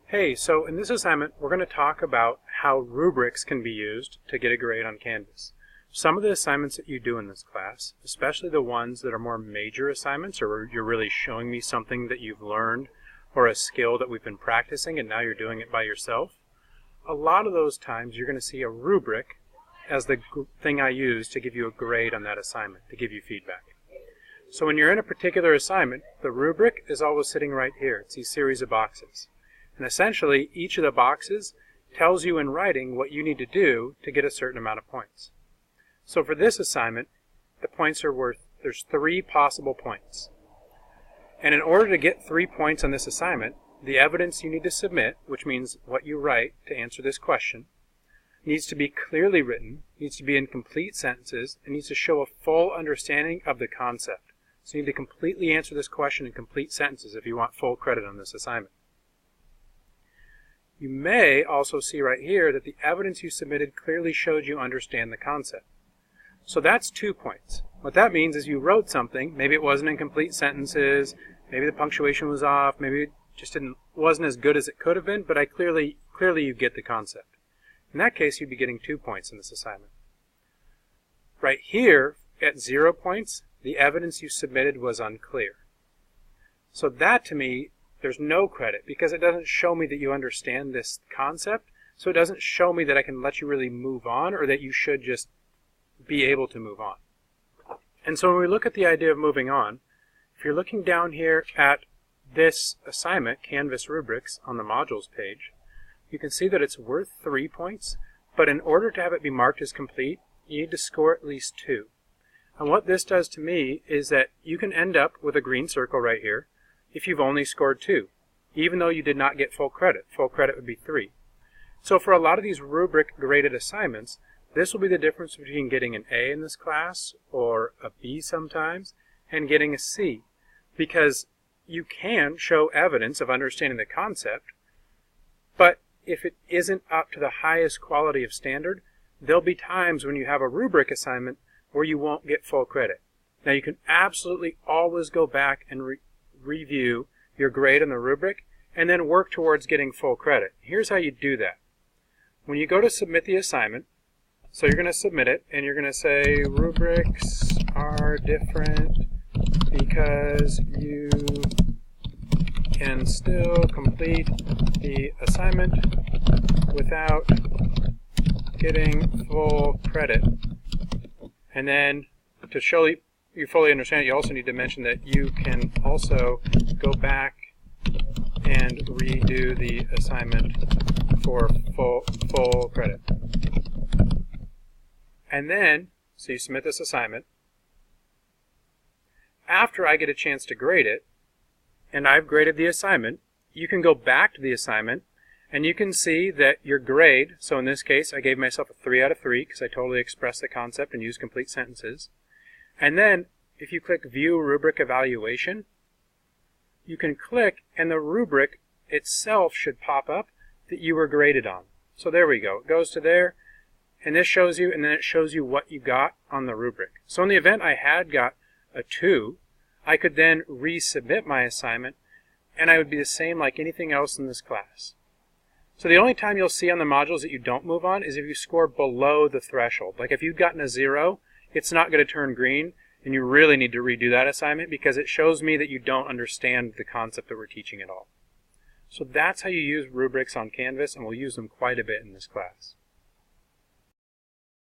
Hey, so in this assignment, we're going to talk about how rubrics can be used to get a grade on Canvas. Some of the assignments that you do in this class, especially the ones that are more major assignments, or where you're really showing me something that you've learned or a skill that we've been practicing and now you're doing it by yourself, a lot of those times you're going to see a rubric as the thing I use to give you a grade on that assignment, to give you feedback. So when you're in a particular assignment, the rubric is always sitting right here. It's these series of boxes. And essentially, each of the boxes tells you in writing what you need to do to get a certain amount of points. So for this assignment, the points are worth, there's 3 possible points. And in order to get 3 points on this assignment, the evidence you need to submit, which means what you write to answer this question, needs to be clearly written, needs to be in complete sentences, and needs to show a full understanding of the concept. So you need to completely answer this question in complete sentences if you want full credit on this assignment. You may also see right here that the evidence you submitted clearly showed you understand the concept. So that's 2 points. What that means is you wrote something, maybe it wasn't in complete sentences, maybe the punctuation was off, maybe it just wasn't as good as it could have been, but clearly you get the concept. In that case, you'd be getting 2 points in this assignment. Right here, at 0 points, the evidence you submitted was unclear. So that, to me, there's no credit because it doesn't show me that you understand this concept, so it doesn't show me that I can let you really move on or that you should just be able to move on. And so when we look at the idea of moving on, if you're looking down here at this assignment, Canvas Rubrics, on the modules page, you can see that it's worth 3 points, but in order to have it be marked as complete, you need to score at least 2. And what this does to me is that you can end up with a green circle right here if you've only scored 2, even though you did not get full credit. Full credit would be 3. So for a lot of these rubric graded assignments, this will be the difference between getting an A in this class, or a B sometimes, and getting a C. Because you can show evidence of understanding the concept, but if it isn't up to the highest quality of standard, there'll be times when you have a rubric assignment where you won't get full credit. Now you can absolutely always go back and review your grade on the rubric and then work towards getting full credit. Here's how you do that. When you go to submit the assignment, so you're going to submit it and you're going to say rubrics are different because you can still complete the assignment without getting full credit. And then to show you fully understand it, you also need to mention that you can also go back and redo the assignment for full credit. And then, so you submit this assignment. After I get a chance to grade it, and I've graded the assignment, you can go back to the assignment and you can see that your grade, so in this case I gave myself a 3 out of 3 because I totally expressed the concept and used complete sentences. And then if you click View Rubric Evaluation, you can click and the rubric itself should pop up that you were graded on. So there we go. It goes to there, and this shows you, and then it shows you what you got on the rubric. So in the event I had got a 2, I could then resubmit my assignment, and I would be the same like anything else in this class. So the only time you'll see on the modules that you don't move on is if you score below the threshold. Like if you've gotten a 0, it's not going to turn green, and you really need to redo that assignment because it shows me that you don't understand the concept that we're teaching at all. So that's how you use rubrics on Canvas, and we'll use them quite a bit in this class.